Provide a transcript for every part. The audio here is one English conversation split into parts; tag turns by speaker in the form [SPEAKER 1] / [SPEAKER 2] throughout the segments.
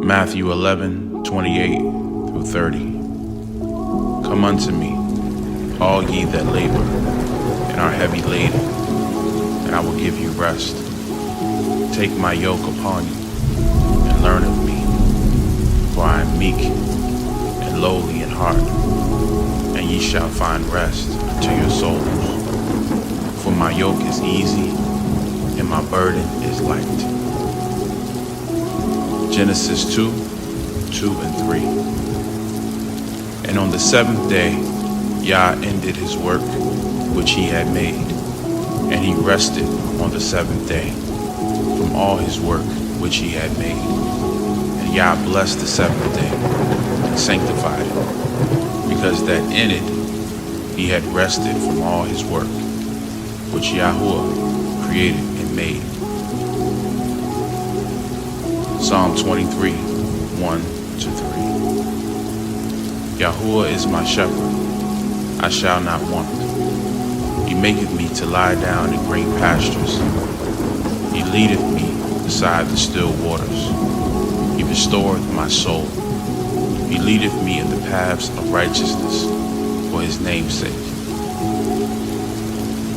[SPEAKER 1] Matthew 11:28-30. Come unto me, all ye that labor and are heavy laden, and I will give you rest. Take my yoke upon you and learn of me, for I am meek and lowly in heart, and ye shall find rest unto your souls. For my yoke is easy and my burden is light. Genesis 2:2-3. And on the seventh day, Yah ended his work which he had made, and he rested on the seventh day from all his work which he had made. And Yah blessed the seventh day and sanctified it, because that in it he had rested from all his work which Yahuwah created and made. Psalm 23:1-3. Yahuwah is my shepherd, I shall not want. He maketh me to lie down in green pastures. He leadeth me beside the still waters. He restoreth my soul. He leadeth me in the paths of righteousness for his name's sake.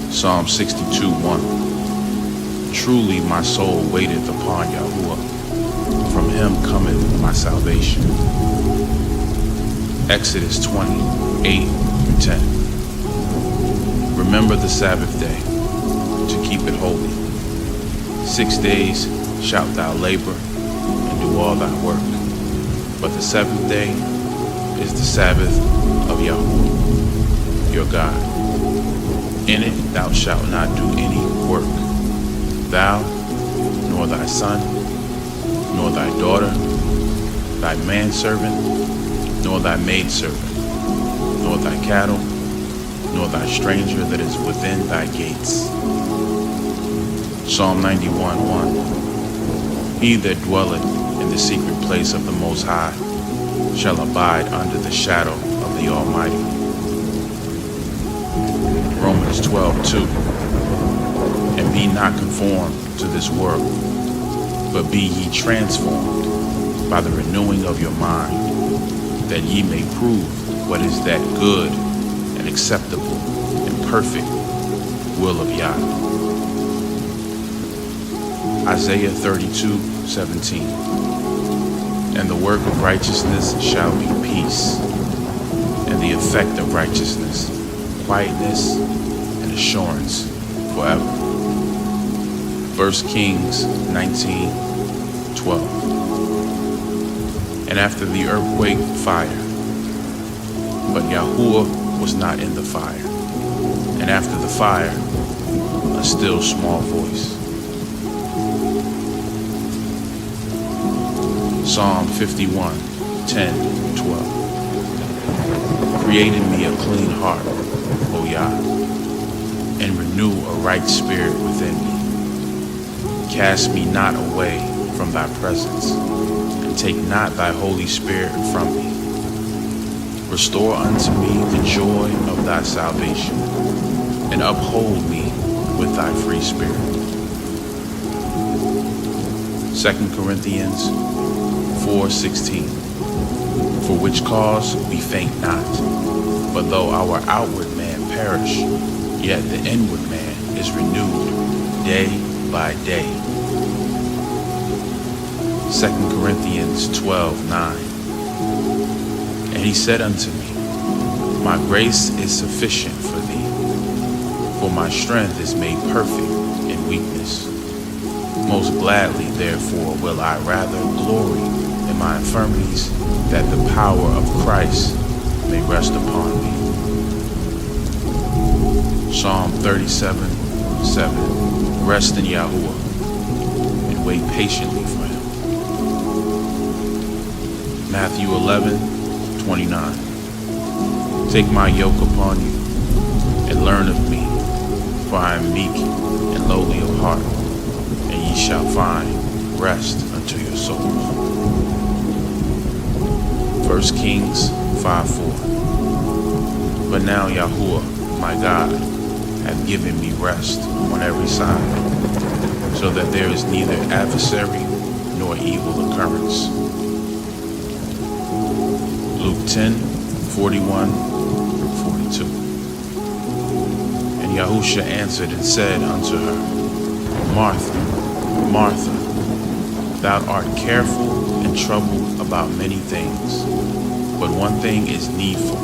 [SPEAKER 1] Psalm 62:1. Truly my soul waiteth upon Yahuwah. From him cometh my salvation. Exodus 20:8-10. Remember the Sabbath day to keep it holy. 6 days shalt thou labor and do all thy work. But the seventh day is the Sabbath of Yahuwah, your God. In it thou shalt not do any work, thou, nor thy son, nor thy daughter, thy manservant, nor thy maidservant, nor thy cattle, nor thy stranger that is within thy gates. Psalm 91:1. He that dwelleth in the secret place of the Most High shall abide under the shadow of the Almighty. Romans 12:2. And be not conformed to this world, but be ye transformed by the renewing of your mind, that ye may prove what is that good and acceptable and perfect will of Yah. Isaiah 32:17. And the work of righteousness shall be peace, and the effect of righteousness, quietness and assurance forever. 1 Kings 19:12. And after the earthquake, fire. But Yahuwah was not in the fire. And after the fire, a still small voice. Psalm 51:10-12. Create in me a clean heart, O Yah, and renew a right spirit within me. Cast me not away from thy presence, and take not thy Holy Spirit from me. Restore unto me the joy of thy salvation, and uphold me with thy free spirit. 2 Corinthians 4:16. For which cause we faint not, but though our outward man perish, yet the inward man is renewed day by day. 2 Corinthians 12:9. And he said unto me, my grace is sufficient for thee, for my strength is made perfect in weakness. Most gladly, therefore, will I rather glory in my infirmities, that the power of Christ may rest upon me. Psalm 37:7. Rest in Yahuwah and wait patiently for him. Matthew 11:29. Take my yoke upon you and learn of me, for I am meek and lowly of heart, and ye shall find rest unto your souls. 1 Kings 5:4. But now Yahuwah, my God, hath given me rest on every side, so that there is neither adversary nor evil occurrence. Luke 10:41-42. And Yahusha answered and said unto her, Martha, Martha, thou art careful and troubled about many things, but one thing is needful.